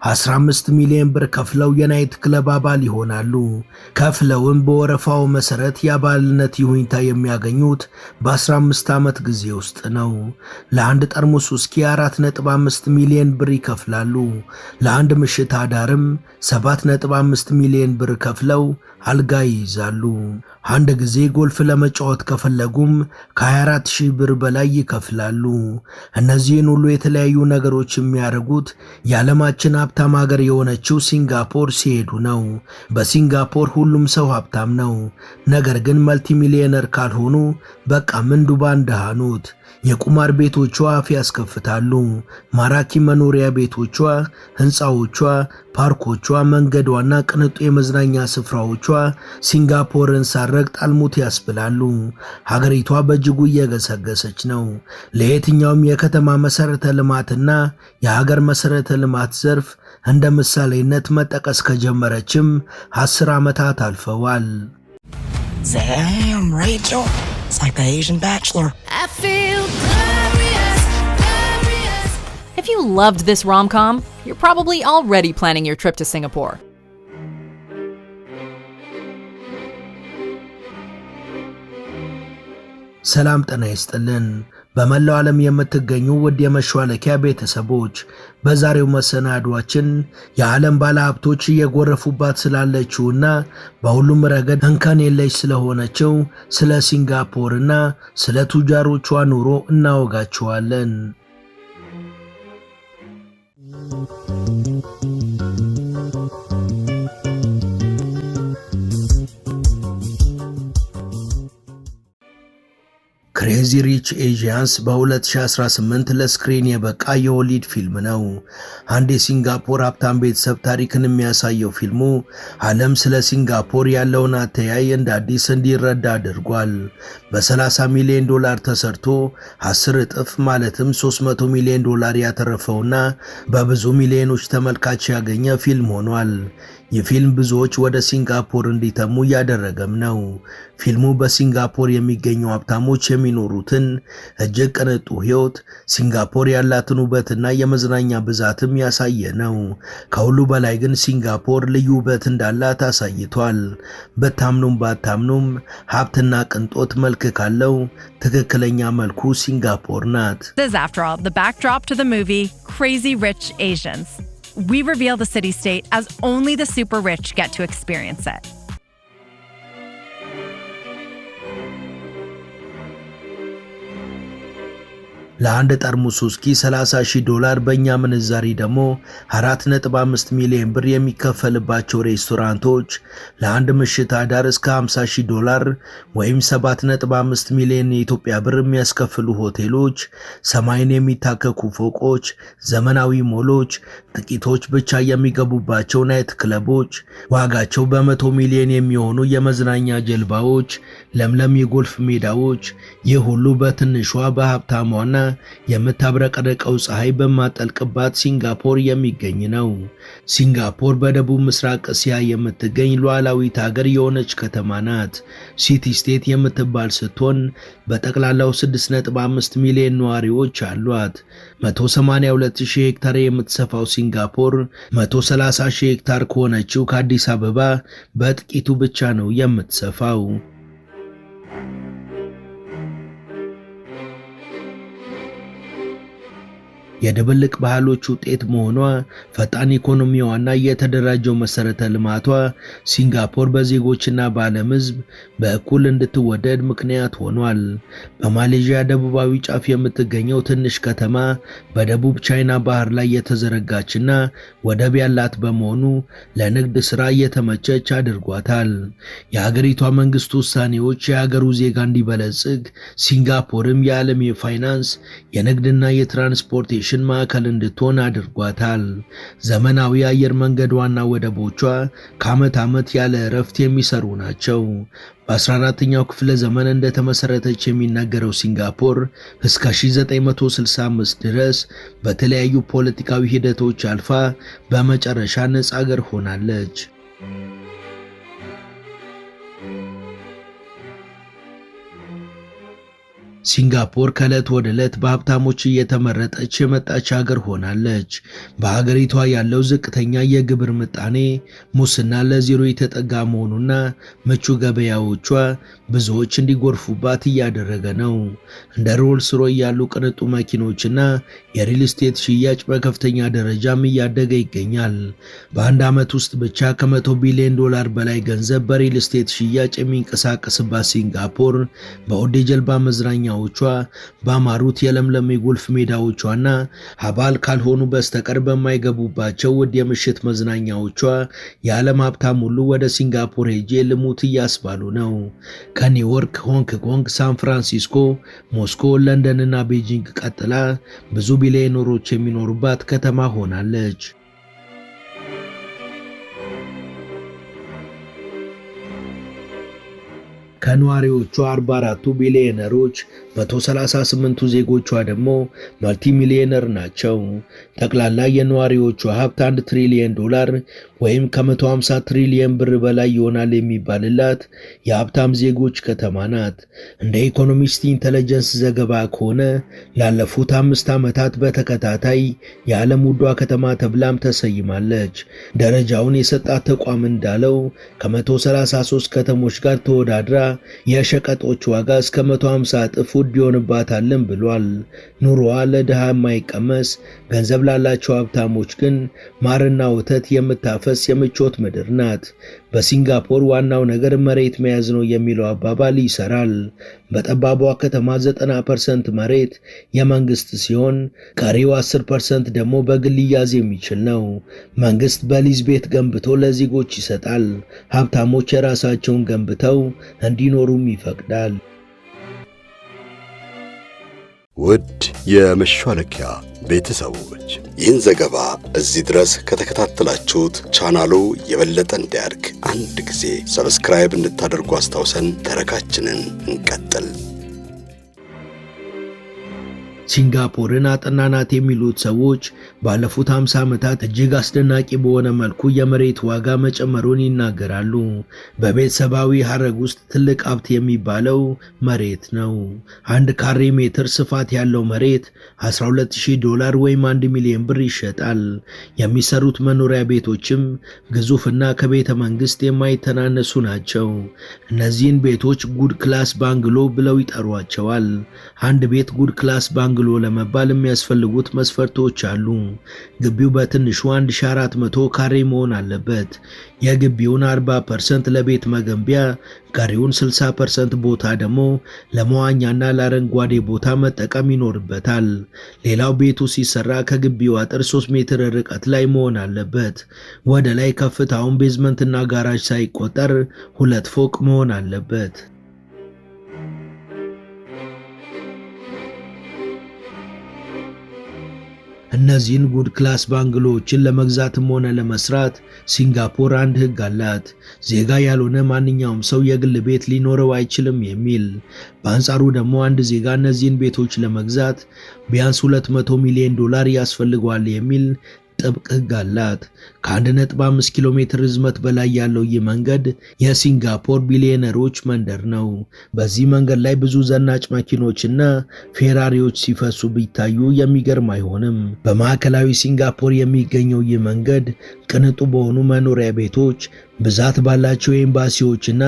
15 ሚሊዮን ብር ከፍለው የናይት ክለብ አባል ይሆናሉ። ከፍለውም በወረፋው መሰረት የአባልነት ይሁንታ የሚያገኙት በ15 ዓመት ጊዜ ውስጥ ነው። ለአንድ ጠርሙስ ውስኪ 4.5 ሚሊዮን ብር ይከፍላሉ። ለአንድ ምሽት አዳርም 7.5 ሚሊዮን ብር ከፍለው አልጋ ይይዛሉ። አንድ ጊዜ ጎልፍ ለመጫወት ከፈለጉም ከ24000 ብር በላይ ይከፍላሉ። እነዚህን ሁሉ የተለያዩ ነገሮች የሚያደርጉት የዓለማችን ሀብታም ሀገር የሆነችው ሲንጋፖር ሲሄዱ ነው። በሲንጋፖር ሁሉም ሰው ሀብታም ነው። ነገር ግን መልቲ ሚሊዮነር ካልሆኑ በቃ ምንዱባን ድሃ ኖት። የቁማር ቤቶቿ አፍ ያስከፍታሉ። ማራኪ መኖሪያ ቤቶቿ፣ ህንፃዎቿ፣ ፓርኮቿ፣ መንገዷና ቅንጡ የመዝናኛ ስፍራዎቿ ሲንጋፖርን ሳረግጥ አልሙት ያስብላሉ። ሀገሪቷ በእጅጉ እየገሰገሰች ነው። ለየትኛውም የከተማ መሰረተ ልማትና የሀገር መሰረተ ልማት ዘርፍ እንደ ምሳሌነት መጠቀስ ከጀመረችም 10 ዓመታት አልፈዋል። Damn, Rachel. It's like the Asian Bachelor. I feel glorious, glorious. If you loved this rom-com, you're probably already planning your trip to Singapore. ሰላም ጤና ይስጥልን። በመላው ዓለም የምትገኙ ውድ የመሿለኪያ ቤተሰቦች በዛሬው መሰናዷችን የዓለም ባለሀብቶች እየጎረፉባት ስላለችውና በሁሉም ረገድ እንከን የለሽ ስለሆነችው ስለ ሲንጋፖርና ስለ ቱጃሮቿ ኑሮ እናወጋችኋለን። ክሬዚ ሪች ኤዥያንስ በ2018 ለስክሪን የበቃ የሆሊውድ ፊልም ነው። አንድ የሲንጋፖር ሀብታም ቤተሰብ ታሪክን የሚያሳየው ፊልሙ ዓለም ስለ ሲንጋፖር ያለውን አተያይ እንደ አዲስ እንዲረዳ አድርጓል። በ30 ሚሊዮን ዶላር ተሰርቶ 10 እጥፍ ማለትም 300 ሚሊዮን ዶላር ያተረፈውና በብዙ ሚሊዮኖች ተመልካች ያገኘ ፊልም ሆኗል። ይህ ፊልም ብዙዎች ወደ ሲንጋፖር እንዲተሙ እያደረገም ነው። ፊልሙ በሲንጋፖር የሚገኙ ሀብታሞች የሚኖሩትን እጅግ ቅንጡ ሕይወት፣ ሲንጋፖር ያላትን ውበትና የመዝናኛ ብዛትም ያሳየ ነው። ከሁሉ በላይ ግን ሲንጋፖር ልዩ ውበት እንዳላት አሳይቷል። በታምኑም ባታምኑም ሀብትና ቅንጦት መልክ ካለው ትክክለኛ መልኩ ሲንጋፖር ናት። This is, after all, the backdrop to the movie Crazy Rich Asians. We reveal the city-state as only the super rich get to experience it. ለአንድ ጠርሙስ ውስኪ $30,000 በእኛ ምንዛሪ ደግሞ 4.5 ሚሊዮን ብር የሚከፈልባቸው ሬስቶራንቶች ለአንድ ምሽት አዳር እስከ $50,000 ወይም 7.5 ሚሊዮን የኢትዮጵያ ብር የሚያስከፍሉ ሆቴሎች፣ ሰማይን የሚታከኩ ፎቆች፣ ዘመናዊ ሞሎች፣ ጥቂቶች ብቻ የሚገቡባቸው ናይት ክለቦች፣ ዋጋቸው በመቶ ሚሊዮን የሚሆኑ የመዝናኛ ጀልባዎች፣ ለምለም የጎልፍ ሜዳዎች፣ ይህ ሁሉ በትንሿ በሀብታሟና የምታብረቀረቀው ፀሐይ በማጠልቅባት ሲንጋፖር የሚገኝ ነው። ሲንጋፖር በደቡብ ምስራቅ እስያ የምትገኝ ሉዓላዊት ሀገር የሆነች ከተማ ናት። ሲቲ ስቴት የምትባል ስትሆን በጠቅላላው 6.5 ሚሊዮን ነዋሪዎች አሏት። 182,000 ሄክታር የምትሰፋው ሲንጋፖር 130,000 ሄክታር ከሆነችው ከአዲስ አበባ በጥቂቱ ብቻ ነው የምትሰፋው። የድብልቅ ባህሎች ውጤት መሆኗ፣ ፈጣን ኢኮኖሚዋና የተደራጀው መሰረተ ልማቷ ሲንጋፖር በዜጎችና በዓለም ሕዝብ በእኩል እንድትወደድ ምክንያት ሆኗል። በማሌዥያ ደቡባዊ ጫፍ የምትገኘው ትንሽ ከተማ በደቡብ ቻይና ባህር ላይ የተዘረጋችና ወደብ ያላት በመሆኑ ለንግድ ሥራ የተመቸች አድርጓታል። የሀገሪቷ መንግስት ውሳኔዎች የሀገሩ ዜጋ እንዲበለጽግ ሲንጋፖርም የዓለም የፋይናንስ የንግድና የትራንስፖርቴሽን ማዕከል እንድትሆን አድርጓታል። ዘመናዊ አየር መንገዷና ወደቦቿ ከዓመት ዓመት ያለ እረፍት የሚሰሩ ናቸው። በ14ኛው ክፍለ ዘመን እንደተመሰረተች የሚነገረው ሲንጋፖር እስከ 1965 ድረስ በተለያዩ ፖለቲካዊ ሂደቶች አልፋ በመጨረሻ ነፃ አገር ሆናለች። ሲንጋፖር ከዕለት ወደ ዕለት በሀብታሞች እየተመረጠች የመጣች ሀገር ሆናለች። በሀገሪቷ ያለው ዝቅተኛ የግብር ምጣኔ፣ ሙስና ለዜሮ የተጠጋ መሆኑና ምቹ ገበያዎቿ ብዙዎች እንዲጎርፉባት እያደረገ ነው። እንደ ሮልስ ሮይ ያሉ ቅንጡ መኪኖችና የሪል ስቴት ሽያጭ በከፍተኛ ደረጃም እያደገ ይገኛል። በአንድ ዓመት ውስጥ ብቻ ከ100 ቢሊዮን ዶላር በላይ ገንዘብ በሪል ስቴት ሽያጭ የሚንቀሳቀስባት ሲንጋፖር በውድ የጀልባ መዝናኛዎቿ፣ ባማሩት የለምለም የጎልፍ ሜዳዎቿና ሀባል ካልሆኑ በስተቀር በማይገቡባቸው ውድ የምሽት መዝናኛዎቿ የዓለም ሀብታም ሁሉ ወደ ሲንጋፖር ሄጄ ልሙት እያስባሉ ነው። ከኒውዮርክ፣ ሆንግ ኮንግ፣ ሳን ፍራንሲስኮ፣ ሞስኮ፣ ለንደንና ቤጂንግ ቀጥላ ብዙ ቢሊዮነሮች የሚኖሩባት ከተማ ሆናለች። ከነዋሪዎቿ 44ቱ ቢሊዮነሮች 138ቱ ዜጎቿ ደግሞ መልቲ ሚሊዮነር ናቸው። ጠቅላላ የነዋሪዎቿ ሀብት 1 ትሪሊየን ዶላር ወይም ከ150 ትሪሊየን ብር በላይ ይሆናል የሚባልላት የሀብታም ዜጎች ከተማ ናት። እንደ ኢኮኖሚስት ኢንተለጀንስ ዘገባ ከሆነ ላለፉት 5 ዓመታት በተከታታይ የዓለም ውዷ ከተማ ተብላም ተሰይማለች። ደረጃውን የሰጣት ተቋም እንዳለው ከ133 ከተሞች ጋር ተወዳድራ የሸቀጦች ዋጋ እስከ 150 እጥፍ ውድ ይሆንባታልን ብሏል። ኑሮዋ ለድሃ የማይቀመስ ገንዘብ ላላቸው ሀብታሞች ግን ማርና ወተት የምታፈስ የምቾት ምድር ናት። በሲንጋፖር ዋናው ነገር መሬት መያዝ ነው የሚለው አባባል ይሰራል። በጠባቧ ከተማ 90% መሬት የመንግስት ሲሆን ቀሪው 10% ደግሞ በግል ሊያዝ የሚችል ነው። መንግስት በሊዝ ቤት ገንብቶ ለዜጎች ይሰጣል። ሀብታሞች የራሳቸውን ገንብተው እንዲኖሩም ይፈቅዳል። ውድ የመሿለኪያ ቤተሰቦች ይህን ዘገባ እዚህ ድረስ ከተከታተላችሁት ቻናሉ የበለጠ እንዲያድግ አንድ ጊዜ ሰብስክራይብ እንድታደርጉ አስታውሰን ተረካችንን እንቀጥል። ሲንጋፖርን አጠናናት የሚሉት ሰዎች ባለፉት 50 ዓመታት እጅግ አስደናቂ በሆነ መልኩ የመሬት ዋጋ መጨመሩን ይናገራሉ። በቤተሰባዊ ሐረግ ውስጥ ትልቅ ሀብት የሚባለው መሬት ነው። 1 ካሬ ሜትር ስፋት ያለው መሬት $12000 ወይም 1 ሚሊዮን ብር ይሸጣል። የሚሰሩት መኖሪያ ቤቶችም ግዙፍና ከቤተ መንግስት የማይተናነሱ ናቸው። እነዚህን ቤቶች ጉድ ክላስ ባንግሎ ብለው ይጠሯቸዋል። አንድ ቤት ጉድ ክላስ ባንግሎ ለመባል የሚያስፈልጉት መስፈርቶች አሉ። ግቢው በትንሹ 1400 ካሬ መሆን አለበት። የግቢውን 40% ለቤት መገንቢያ፣ ቀሪውን 60% ቦታ ደግሞ ለመዋኛና ለአረንጓዴ ቦታ መጠቀም ይኖርበታል። ሌላው ቤቱ ሲሰራ ከግቢው አጥር 3 ሜትር ርቀት ላይ መሆን አለበት። ወደ ላይ ከፍታውን ቤዝመንትና ጋራጅ ሳይቆጠር 2 ፎቅ መሆን አለበት። እነዚህን ጉድ ክላስ ባንግሎዎችን ለመግዛትም ሆነ ለመስራት ሲንጋፖር አንድ ሕግ አላት። ዜጋ ያልሆነ ማንኛውም ሰው የግል ቤት ሊኖረው አይችልም የሚል። በአንጻሩ ደግሞ አንድ ዜጋ እነዚህን ቤቶች ለመግዛት ቢያንስ $200 ሚሊዮን ያስፈልገዋል የሚል ጥብቅ ሕግ አላት። ከ1.5 ኪሎ ሜትር ርዝመት በላይ ያለው ይህ መንገድ የሲንጋፖር ቢሊዮነሮች መንደር ነው። በዚህ መንገድ ላይ ብዙ ዘናጭ መኪኖችና ፌራሪዎች ሲፈሱ ቢታዩ የሚገርም አይሆንም። በማዕከላዊ ሲንጋፖር የሚገኘው ይህ መንገድ ቅንጡ በሆኑ መኖሪያ ቤቶች፣ ብዛት ባላቸው ኤምባሲዎችና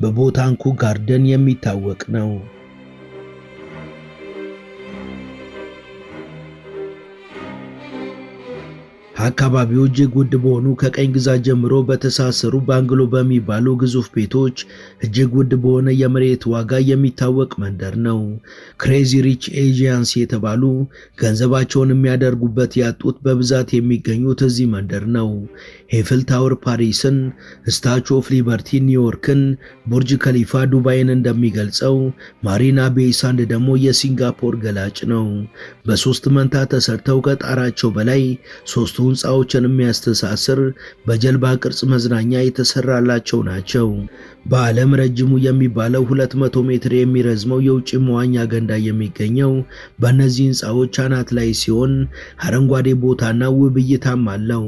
በቦታንኩ ጋርደን የሚታወቅ ነው። አካባቢው እጅግ ውድ በሆኑ ከቀኝ ግዛት ጀምሮ በተሳሰሩ ባንግሎ በሚባሉ ግዙፍ ቤቶች እጅግ ውድ በሆነ የመሬት ዋጋ የሚታወቅ መንደር ነው። ክሬዚ ሪች ኤዥያንስ የተባሉ ገንዘባቸውን የሚያደርጉበት ያጡት በብዛት የሚገኙት እዚህ መንደር ነው። ኤፍል ታወር ፓሪስን፣ ስታቹ ኦፍ ሊበርቲ ኒውዮርክን፣ ቡርጅ ከሊፋ ዱባይን እንደሚገልጸው ማሪና ቤይ ሳንድ ደግሞ የሲንጋፖር ገላጭ ነው። በ3 መንታ ተሰርተው ከጣራቸው በላይ 3ቱን ሕንፃዎችን የሚያስተሳስር በጀልባ ቅርጽ መዝናኛ የተሰራላቸው ናቸው። በዓለም ረጅሙ የሚባለው 200 ሜትር የሚረዝመው የውጭ መዋኛ ገንዳ የሚገኘው በእነዚህ ሕንፃዎች አናት ላይ ሲሆን አረንጓዴ ቦታና ውብ እይታም አለው።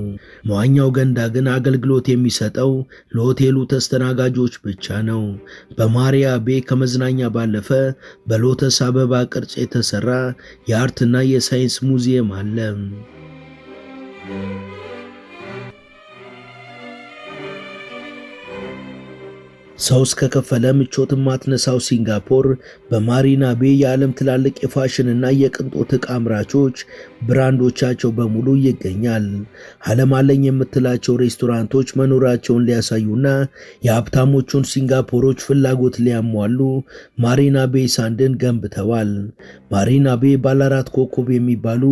መዋኛው ገንዳ ግን አገልግሎት የሚሰጠው ለሆቴሉ ተስተናጋጆች ብቻ ነው። በማሪያ ቤ ከመዝናኛ ባለፈ በሎተስ አበባ ቅርጽ የተሰራ የአርትና የሳይንስ ሙዚየም አለ። ሰው እስከከፈለ ምቾት ማትነሳው ሲንጋፖር በማሪና ቤ የዓለም ትላልቅ የፋሽንና የቅንጦት ዕቃ አምራቾች ብራንዶቻቸው በሙሉ ይገኛል። ዓለም አለኝ የምትላቸው ሬስቶራንቶች መኖራቸውን ሊያሳዩና የሀብታሞቹን ሲንጋፖሮች ፍላጎት ሊያሟሉ ማሪና ቤ ሳንድን ገንብተዋል። ማሪና ቤ ባለ 4 ኮከብ የሚባሉ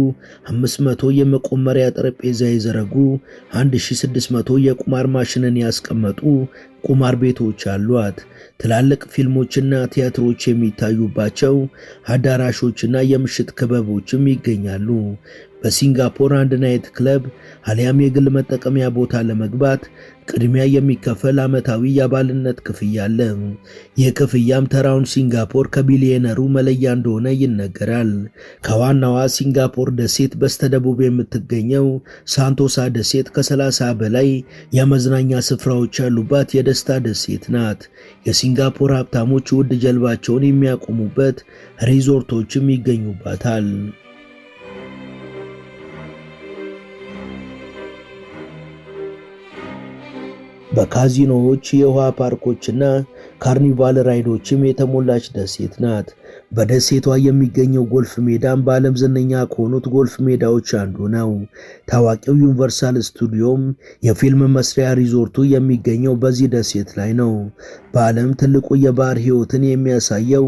500 የመቆመሪያ ጠረጴዛ የዘረጉ 1600 የቁማር ማሽንን ያስቀመጡ ቁማር ቤቶች አሏት። ትላልቅ ፊልሞችና ቲያትሮች የሚታዩባቸው አዳራሾችና የምሽት ክበቦችም ይገኛሉ። በሲንጋፖር አንድ ናይት ክለብ አሊያም የግል መጠቀሚያ ቦታ ለመግባት ቅድሚያ የሚከፈል ዓመታዊ የአባልነት ክፍያ አለ። ይህ ክፍያም ተራውን ሲንጋፖር ከቢሊዮነሩ መለያ እንደሆነ ይነገራል። ከዋናዋ ሲንጋፖር ደሴት በስተደቡብ የምትገኘው ሳንቶሳ ደሴት ከ30 በላይ የመዝናኛ ስፍራዎች ያሉባት የደስታ ደሴት ናት። የሲንጋፖር ሀብታሞች ውድ ጀልባቸውን የሚያቆሙበት ሪዞርቶችም ይገኙባታል። በካዚኖዎች የውሃ ፓርኮችና ካርኒቫል ራይዶችም የተሞላች ደሴት ናት። በደሴቷ የሚገኘው ጎልፍ ሜዳም በዓለም ዝነኛ ከሆኑት ጎልፍ ሜዳዎች አንዱ ነው። ታዋቂው ዩኒቨርሳል ስቱዲዮም የፊልም መስሪያ ሪዞርቱ የሚገኘው በዚህ ደሴት ላይ ነው። በዓለም ትልቁ የባህር ሕይወትን የሚያሳየው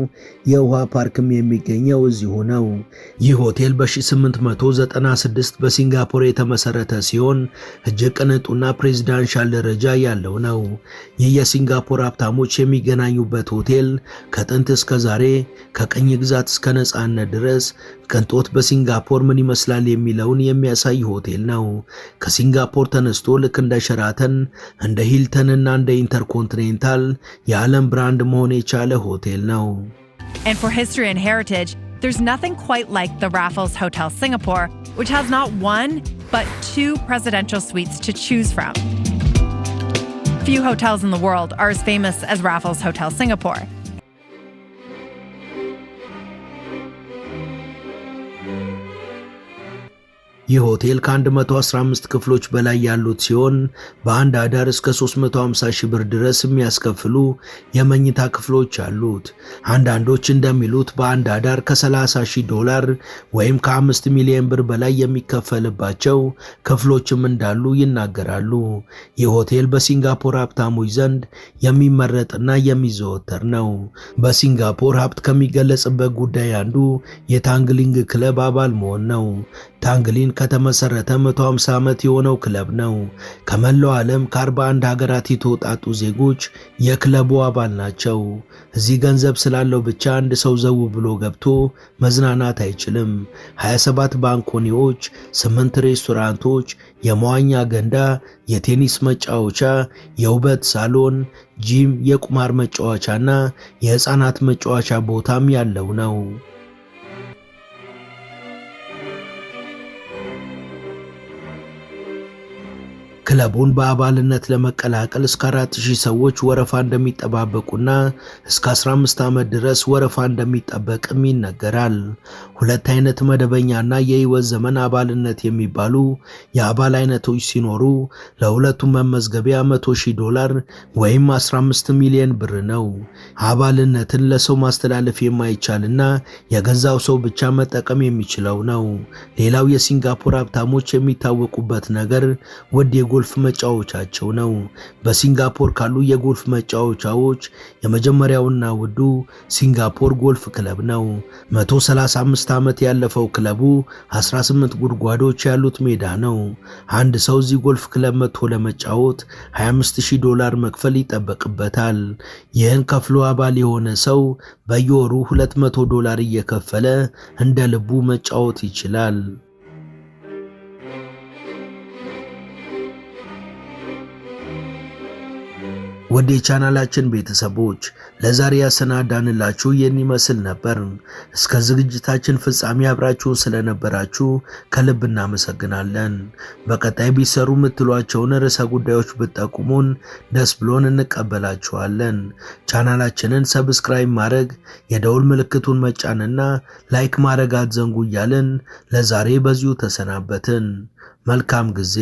የውሃ ፓርክም የሚገኘው እዚሁ ነው። ይህ ሆቴል በ1896 በሲንጋፖር የተመሰረተ ሲሆን እጅግ ቅንጡና ፕሬዚዳንሻል ደረጃ ያለው ነው። ይህ የሲንጋፖር ሀብታሞች የሚገናኙበት ሆቴል ከጥንት እስከ ዛሬ ከቀኝ ግዛት እስከ ነጻነት ድረስ ቅንጦት በሲንጋፖር ምን ይመስላል የሚለውን የሚያሳይ ሆቴል ነው። ከሲንጋፖር ተነስቶ ልክ እንደ ሸራተን፣ እንደ ሂልተን እና እንደ ኢንተርኮንቲኔንታል የዓለም ብራንድ መሆን የቻለ ሆቴል ነው። And for history and heritage, there's nothing quite like the Raffles Hotel Singapore, which has not one, but 2 presidential suites to choose from. Few hotels in the world are as famous as Raffles Hotel Singapore. ይህ ሆቴል ከ115 ክፍሎች በላይ ያሉት ሲሆን በአንድ አዳር እስከ 350 ሺህ ብር ድረስ የሚያስከፍሉ የመኝታ ክፍሎች አሉት። አንዳንዶች እንደሚሉት በአንድ አዳር $30,000 ወይም ከ5 ሚሊዮን ብር በላይ የሚከፈልባቸው ክፍሎችም እንዳሉ ይናገራሉ። ይህ ሆቴል በሲንጋፖር ሀብታሞች ዘንድ የሚመረጥና የሚዘወተር ነው። በሲንጋፖር ሀብት ከሚገለጽበት ጉዳይ አንዱ የታንግሊንግ ክለብ አባል መሆን ነው። ታንግሊን ከተመሰረተ 150 ዓመት የሆነው ክለብ ነው። ከመላው ዓለም ከ41 ሀገራት የተውጣጡ ዜጎች የክለቡ አባል ናቸው። እዚህ ገንዘብ ስላለው ብቻ አንድ ሰው ዘው ብሎ ገብቶ መዝናናት አይችልም። 27 ባንኮኒዎች፣ 8 ሬስቶራንቶች፣ የመዋኛ ገንዳ፣ የቴኒስ መጫወቻ፣ የውበት ሳሎን፣ ጂም፣ የቁማር መጫወቻና የሕፃናት መጫወቻ ቦታም ያለው ነው። ክለቡን በአባልነት ለመቀላቀል እስከ 4000 ሰዎች ወረፋ እንደሚጠባበቁና እስከ 15 ዓመት ድረስ ወረፋ እንደሚጠበቅም ይነገራል። ሁለት አይነት መደበኛና የህይወት ዘመን አባልነት የሚባሉ የአባል አይነቶች ሲኖሩ ለሁለቱም መመዝገቢያ $100,000 ወይም 15 ሚሊዮን ብር ነው። አባልነትን ለሰው ማስተላለፍ የማይቻልና የገዛው ሰው ብቻ መጠቀም የሚችለው ነው። ሌላው የሲንጋፖር ሀብታሞች የሚታወቁበት ነገር ውድ የጎልፍ መጫወቻቸው ነው። በሲንጋፖር ካሉ የጎልፍ መጫወቻዎች የመጀመሪያውና ውዱ ሲንጋፖር ጎልፍ ክለብ ነው። 135 ዓመት ያለፈው ክለቡ 18 ጉድጓዶች ያሉት ሜዳ ነው። አንድ ሰው እዚህ ጎልፍ ክለብ መጥቶ ለመጫወት $25,000 መክፈል ይጠበቅበታል። ይህን ከፍሎ አባል የሆነ ሰው በየወሩ $200 እየከፈለ እንደ ልቡ መጫወት ይችላል። ወደ ቻናላችን ቤተሰቦች ለዛሬ ያሰናዳንላችሁ ይመስል ነበር። እስከ ዝግጅታችን ፍጻሜ አብራችሁን ስለነበራችሁ ከልብ እናመሰግናለን። በቀጣይ ቢሰሩ የምትሏቸውን ርዕሰ ጉዳዮች ብትጠቁሙን ደስ ብሎን እንቀበላችኋለን። ቻናላችንን ሰብስክራይብ ማድረግ፣ የደውል ምልክቱን መጫንና ላይክ ማድረግ አትዘንጉ እያልን ለዛሬ በዚሁ ተሰናበትን። መልካም ጊዜ።